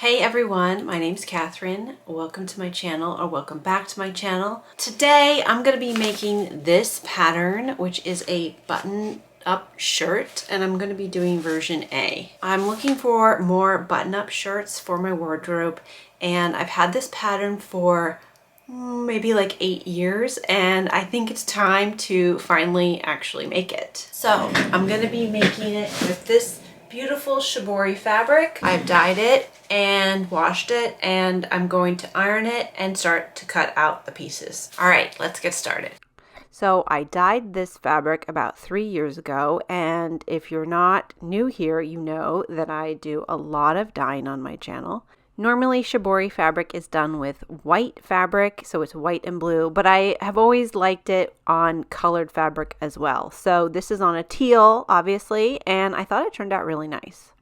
Hey everyone, my name's Catherine. Welcome to my channel, or welcome back to my channel. Today I'm going to be making this pattern, which is a button-up shirt, and I'm going to be doing version A. I'm looking for more button-up shirts for my wardrobe, and I've had this pattern for maybe like 8 years, and I think it's time to finally actually make it. So I'm going to be making it with this beautiful Shibori fabric. I've dyed it and washed it, and I'm going to iron it and start to cut out the pieces. All right, let's get started. So I dyed this fabric about 3 years ago, and if you're not new here, you know that I do a lot of dyeing on my channel. Normally, Shibori fabric is done with white fabric, so it's white and blue, but I have always liked it on colored fabric as well. So this is on a teal, obviously, and I thought it turned out really nice.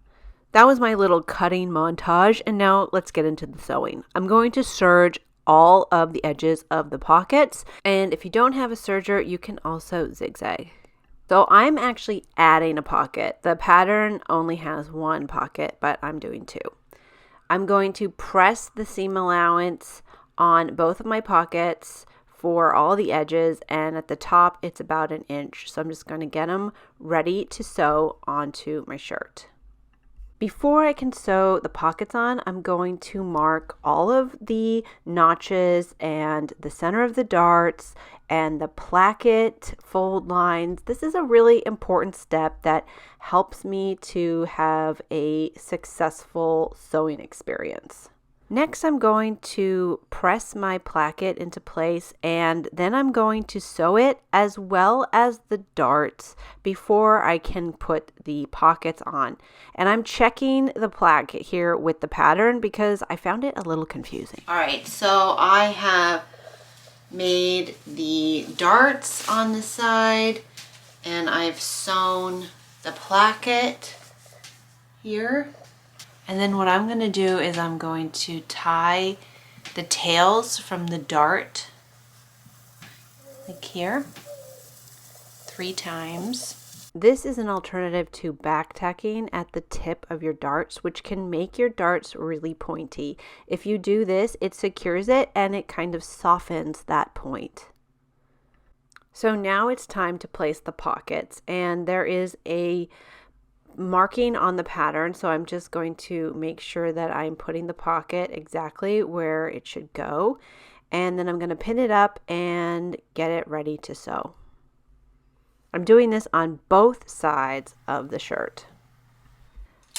That was my little cutting montage, and now let's get into the sewing. I'm going to serge all of the edges of the pockets, and if you don't have a serger, you can also zigzag. So I'm actually adding a pocket. The pattern only has one pocket, but I'm doing two. I'm going to press the seam allowance on both of my pockets for all the edges, and at the top it's about 1 inch. So I'm just going to get them ready to sew onto my shirt. Before I can sew the pockets on, I'm going to mark all of the notches and the center of the darts and the placket fold lines. This is a really important step that helps me to have a successful sewing experience. Next, I'm going to press my placket into place, and then I'm going to sew it as well as the darts before I can put the pockets on. And I'm checking the placket here with the pattern because I found it a little confusing. All right, so I have made the darts on the side, and I've sewn the placket here. And then what I'm going to do is I'm going to tie the tails from the dart, like here, 3 times. This is an alternative to back tacking at the tip of your darts, which can make your darts really pointy. If you do this, it secures it and it kind of softens that point. So now it's time to place the pockets, and there is a marking on the pattern, so I'm just going to make sure that I'm putting the pocket exactly where it should go, and then I'm going to pin it up and get it ready to sew. I'm doing this on both sides of the shirt.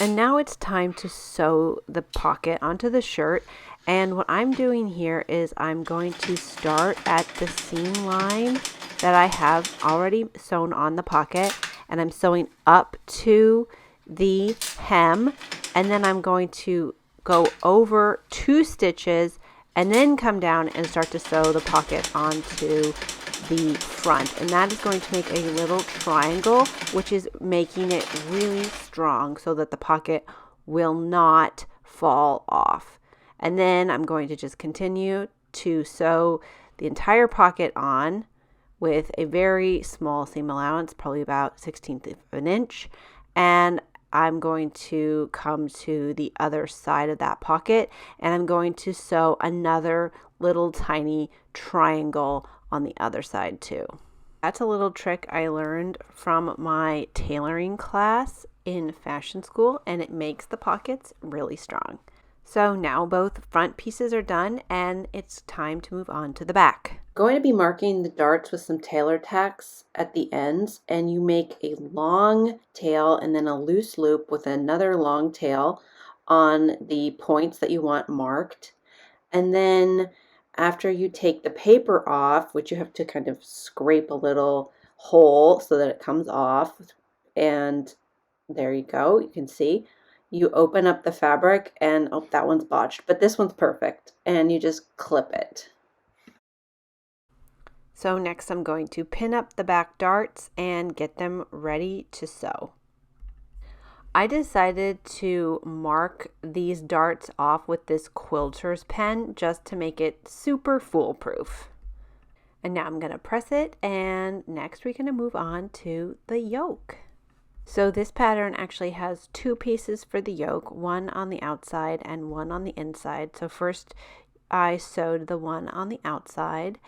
And now it's time to sew the pocket onto the shirt, and what I'm doing here is I'm going to start at the seam line that I have already sewn on the pocket, and I'm sewing up to the hem, and then I'm going to go over 2 stitches and then come down and start to sew the pocket onto the front, and that is going to make a little triangle, which is making it really strong so that the pocket will not fall off. And then I'm going to just continue to sew the entire pocket on with a very small seam allowance, probably about 1/16 of an inch, and I'm going to come to the other side of that pocket, and I'm going to sew another little tiny triangle on the other side too. That's a little trick I learned from my tailoring class in fashion school, and it makes the pockets really strong. So now both front pieces are done, and it's time to move on to the back. I'm going to be marking the darts with some tailor tacks at the ends, and you make a long tail and then a loose loop with another long tail on the points that you want marked. And then after you take the paper off, which you have to kind of scrape a little hole so that it comes off, and there you go, you can see. You open up the fabric, and oh, that one's botched, but this one's perfect, and you just clip it. So next I'm going to pin up the back darts and get them ready to sew. I decided to mark these darts off with this quilter's pen just to make it super foolproof. And now I'm going to press it, and next we're going to move on to the yoke. So this pattern actually has two pieces for the yoke, one on the outside and one on the inside. So first I sewed the one on the outside,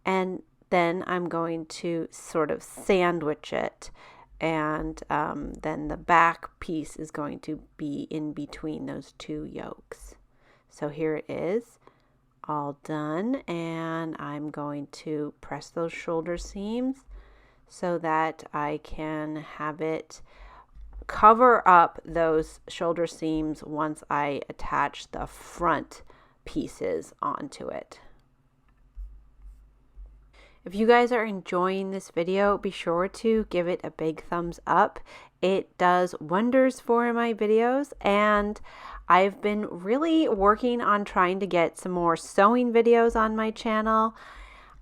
and then I'm going to sort of sandwich it, and then the back piece is going to be in between those two yokes. So here it is, all done, and I'm going to press those shoulder seams so that I can have it cover up those shoulder seams once I attach the front pieces onto it. If you guys are enjoying this video, be sure to give it a big thumbs up. It does wonders for my videos, and I've been really working on trying to get some more sewing videos on my channel.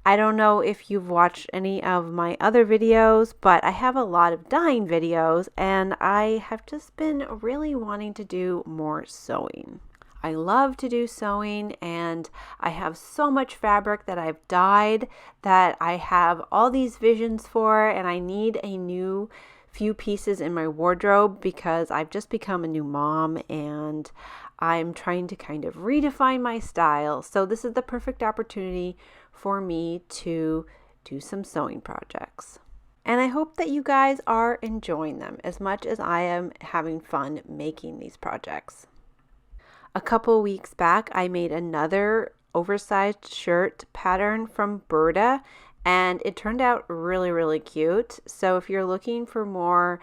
I don't know if you've watched any of my other videos, but I have a lot of dyeing videos, and I have just been really wanting to do more sewing. I love to do sewing, and I have so much fabric that I've dyed that I have all these visions for, and I need a new few pieces in my wardrobe because I've just become a new mom and I'm trying to kind of redefine my style. So this is the perfect opportunity for me to do some sewing projects. And I hope that you guys are enjoying them as much as I am having fun making these projects. A couple weeks back, I made another oversized shirt pattern from Burda, and it turned out really cute. So if you're looking for more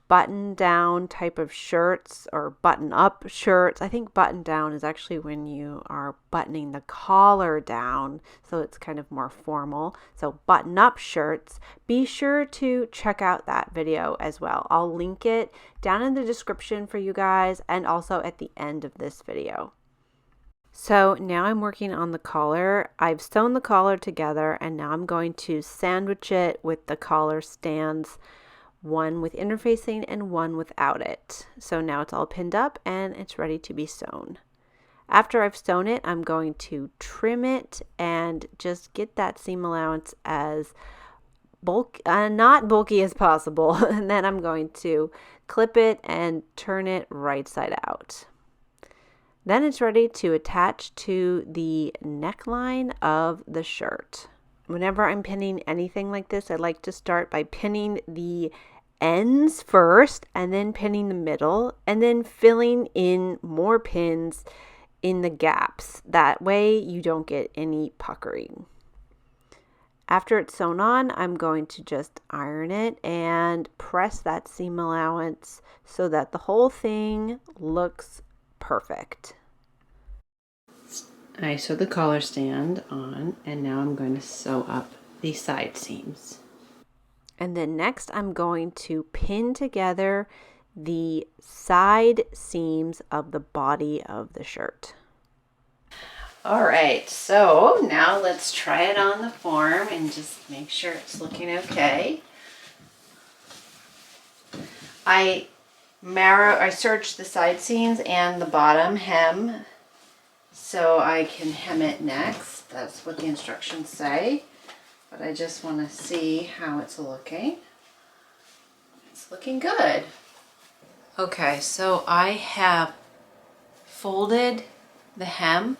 button down type of shirts or button up shirts, I think button down is actually when you are buttoning the collar down, so it's kind of more formal. So button up shirts, be sure to check out that video as well. I'll link it down in the description for you guys and also at the end of this video. So now I'm working on the collar. I've sewn the collar together, and now I'm going to sandwich it with the collar stands, one with interfacing and one without it. So now it's all pinned up and it's ready to be sewn. After I've sewn it, I'm going to trim it and just get that seam allowance as not bulky as possible. And then I'm going to clip it and turn it right side out. Then it's ready to attach to the neckline of the shirt. Whenever I'm pinning anything like this, I like to start by pinning the ends first and then pinning the middle and then filling in more pins in the gaps. That way you don't get any puckering. After it's sewn on, I'm going to just iron it and press that seam allowance so that the whole thing looks perfect. I sewed the collar stand on, and now I'm going to sew up the side seams. And then next I'm going to pin together the side seams of the body of the shirt. All right, so now let's try it on the form and just make sure it's looking okay. I serged the side seams and the bottom hem so I can hem it next. That's what the instructions say. But I just want to see how it's looking. It's looking good. Okay, so I have folded the hem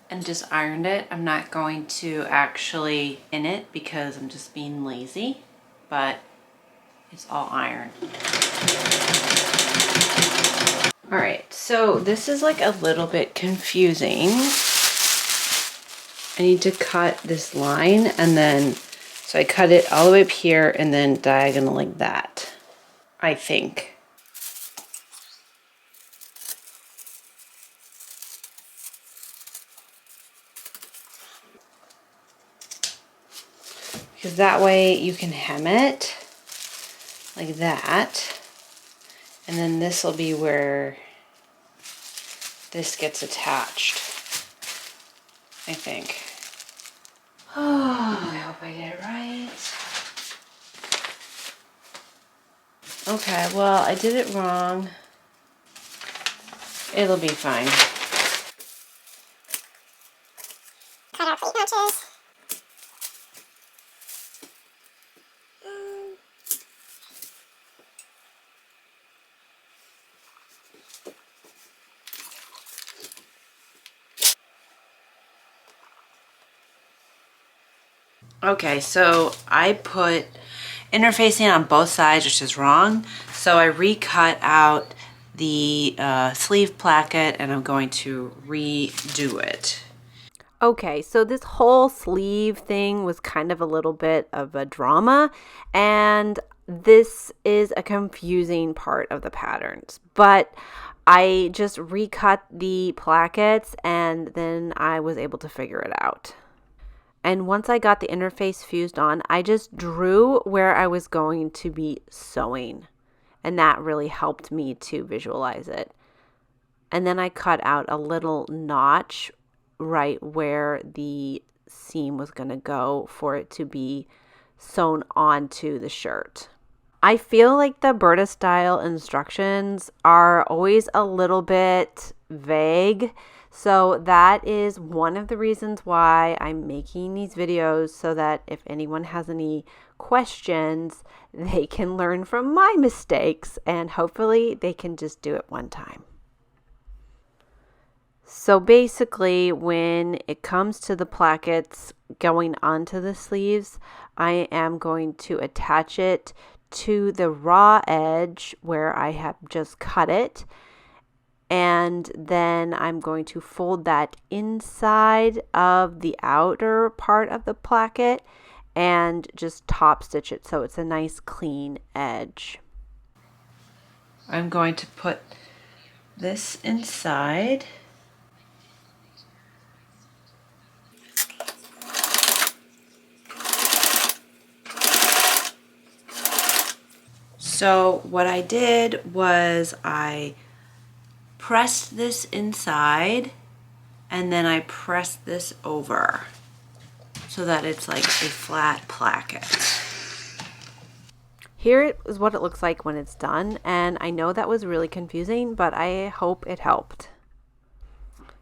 and just ironed it. I'm not going to actually pin it because I'm just being lazy, but it's all ironed. All right, so this is like a little bit confusing. I need to cut this line, and then, so I cut it all the way up here and then diagonal like that, I think. Because that way you can hem it like that, and then this will be where this gets attached, I think. Oh, I hope I get it right. Okay, well, I did it wrong. It'll be fine. Cut out 8 notches. Okay, so I put interfacing on both sides, which is wrong. So I recut out the sleeve placket and I'm going to redo it. Okay, so this whole sleeve thing was kind of a little bit of a drama, and this is a confusing part of the patterns. But I just recut the plackets and then I was able to figure it out. And once I got the interface fused on, I just drew where I was going to be sewing. And that really helped me to visualize it. And then I cut out a little notch right where the seam was going to go for it to be sewn onto the shirt. I feel like the Burda style instructions are always a little bit vague. So that is one of the reasons why I'm making these videos, so that if anyone has any questions, they can learn from my mistakes and hopefully they can just do it one time. So basically, when it comes to the plackets going onto the sleeves, I am going to attach it to the raw edge where I have just cut it. And then I'm going to fold that inside of the outer part of the placket and just top stitch it so it's a nice clean edge. I'm going to put this inside. So what I did was I pressed this inside and then I pressed this over so that it's like a flat placket. Here is what it looks like when it's done, and I know that was really confusing, but I hope it helped.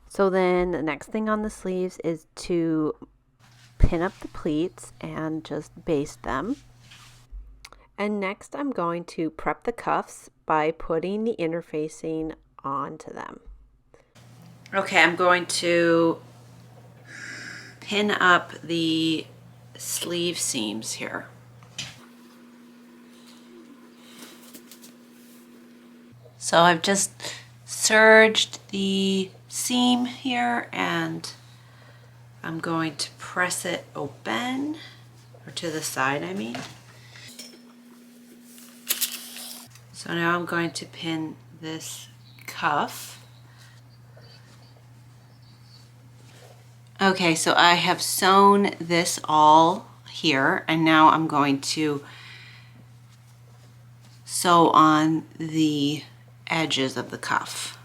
So then the next thing on the sleeves is to pin up the pleats and just baste them. And next I'm going to prep the cuffs by putting the interfacing onto them. Okay, I'm going to pin up the sleeve seams here. So I've just serged the seam here and I'm going to press it open, or to the side I mean. So now I'm going to pin this cuff. Okay, so I have sewn this all here and now I'm going to sew on the edges of the cuff.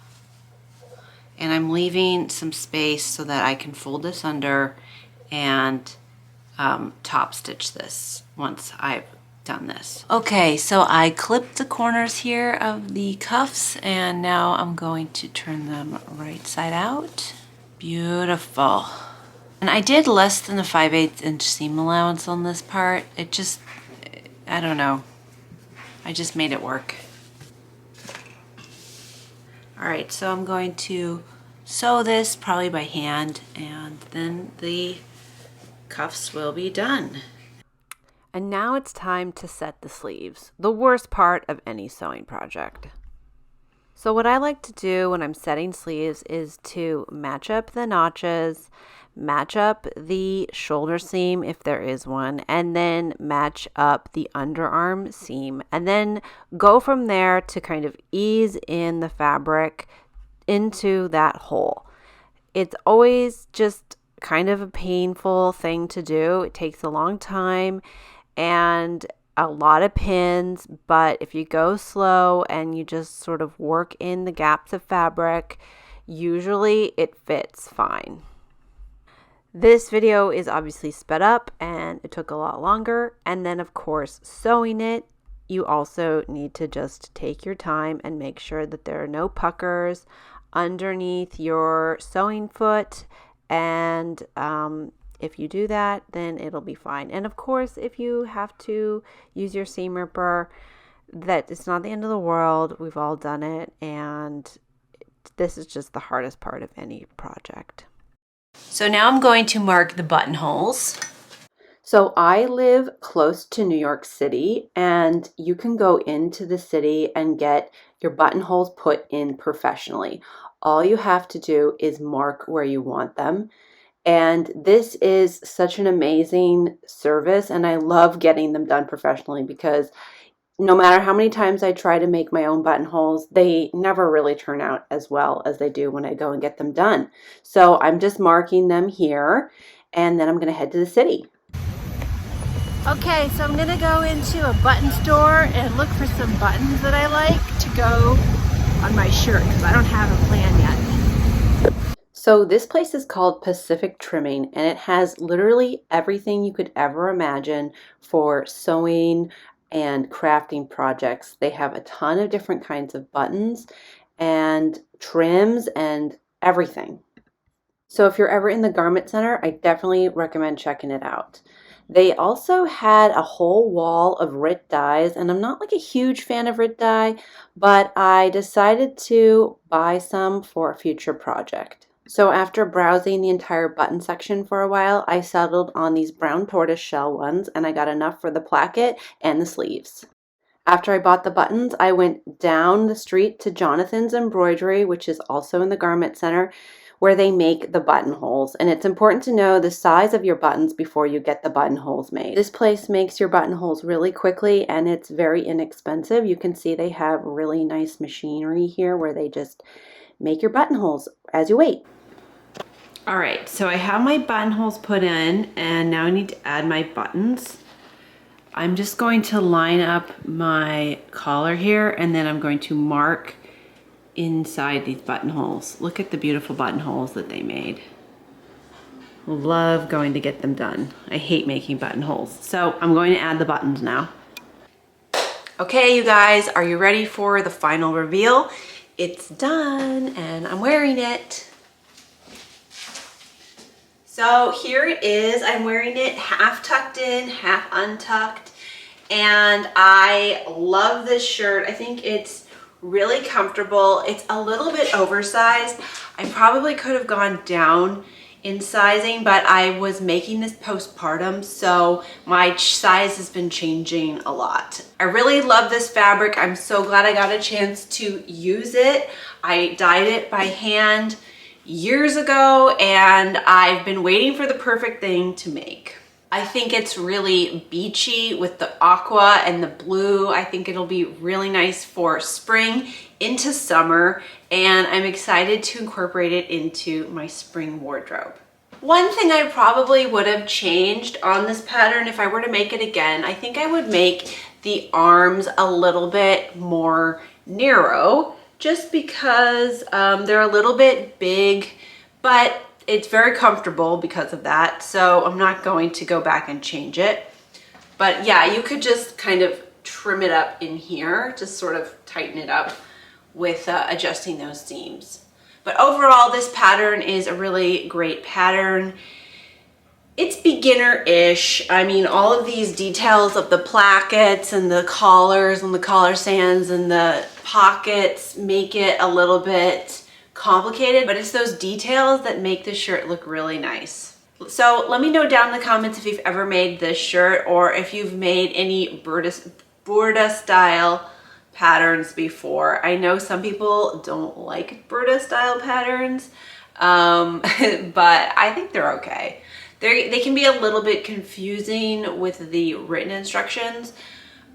And I'm leaving some space so that I can fold this under and top stitch this once I've done this. Okay, so I clipped the corners here of the cuffs and now I'm going to turn them right side out. Beautiful. And I did less than a 5/8 inch seam allowance on this part. It just, I don't know. I just made it work. All right, so I'm going to sew this probably by hand and then the cuffs will be done. And now it's time to set the sleeves, the worst part of any sewing project. So what I like to do when I'm setting sleeves is to match up the notches, match up the shoulder seam if there is one, and then match up the underarm seam, and then go from there to kind of ease in the fabric into that hole. It's always just kind of a painful thing to do. It takes a long time and a lot of pins, but if you go slow and you just sort of work in the gaps of fabric, usually it fits fine. This video is obviously sped up and it took a lot longer, and then of course sewing it, you also need to just take your time and make sure that there are no puckers underneath your sewing foot, and if you do that, then it'll be fine. And of course, if you have to use your seam ripper, that it's not the end of the world. We've all done it, and this is just the hardest part of any project. So now I'm going to mark the buttonholes. So I live close to New York City, and you can go into the city and get your buttonholes put in professionally. All you have to do is mark where you want them. And this is such an amazing service, and I love getting them done professionally because no matter how many times I try to make my own buttonholes, they never really turn out as well as they do when I go and get them done. So I'm just marking them here, and then I'm going to head to the city. Okay, so I'm gonna go into a button store and look for some buttons that I like to go on my shirt because I don't have a plan yet. So this place is called Pacific Trimming, and it has literally everything you could ever imagine for sewing and crafting projects. They have a ton of different kinds of buttons and trims and everything. So if you're ever in the garment center, I definitely recommend checking it out. They also had a whole wall of Rit dyes, and I'm not like a huge fan of Rit dye, but I decided to buy some for a future project. So after browsing the entire button section for a while, I settled on these brown tortoise shell ones, and I got enough for the placket and the sleeves. After I bought the buttons, I went down the street to Jonathan's Embroidery, which is also in the garment center, where they make the buttonholes. And it's important to know the size of your buttons before you get the buttonholes made. This place makes your buttonholes really quickly, and it's very inexpensive. You can see they have really nice machinery here where they just make your buttonholes as you wait. All right, so I have my buttonholes put in, and now I need to add my buttons. I'm just going to line up my collar here, and then I'm going to mark inside these buttonholes. Look at the beautiful buttonholes that they made. Love going to get them done. I hate making buttonholes. So I'm going to add the buttons now. Okay, you guys, are you ready for the final reveal? It's done, and I'm wearing it. So here it is. I'm wearing it half tucked in, half untucked, and I love this shirt. I think it's really comfortable. It's a little bit oversized. I probably could have gone down in sizing, but I was making this postpartum, so my size has been changing a lot. I really love this fabric. I'm so glad I got a chance to use it. I dyed it by hand years ago, and I've been waiting for the perfect thing to make. I think it's really beachy with the aqua and the blue. I think it'll be really nice for spring into summer, and I'm excited to incorporate it into my spring wardrobe. One thing I probably would have changed on this pattern if I were to make it again, I think I would make the arms a little bit more narrow, just because they're a little bit big, but it's very comfortable because of that. So I'm not going to go back and change it. But yeah, you could just kind of trim it up in here, just sort of tighten it up with adjusting those seams. But overall, this pattern is a really great pattern. It's beginner-ish. I mean, all of these details of the plackets and the collars and the collar stands and the pockets make it a little bit complicated, but it's those details that make this shirt look really nice. So let me know down in the comments if you've ever made this shirt or if you've made any Burda style patterns before. I know some people don't like Burda style patterns, but I think they're okay. They can be a little bit confusing with the written instructions,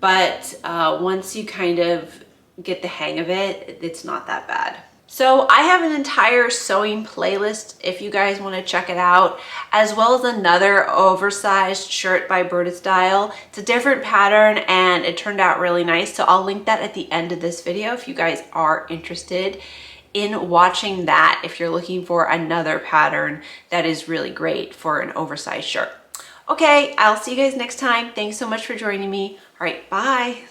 but once you kind of get the hang of it, it's not that bad. So I have an entire sewing playlist if you guys want to check it out, as well as another oversized shirt by Burda Style. It's a different pattern and it turned out really nice, so I'll link that at the end of this video if you guys are interested in watching that, if you're looking for another pattern that is really great for an oversized shirt. Okay, I'll see you guys next time. Thanks so much for joining me. All right, bye.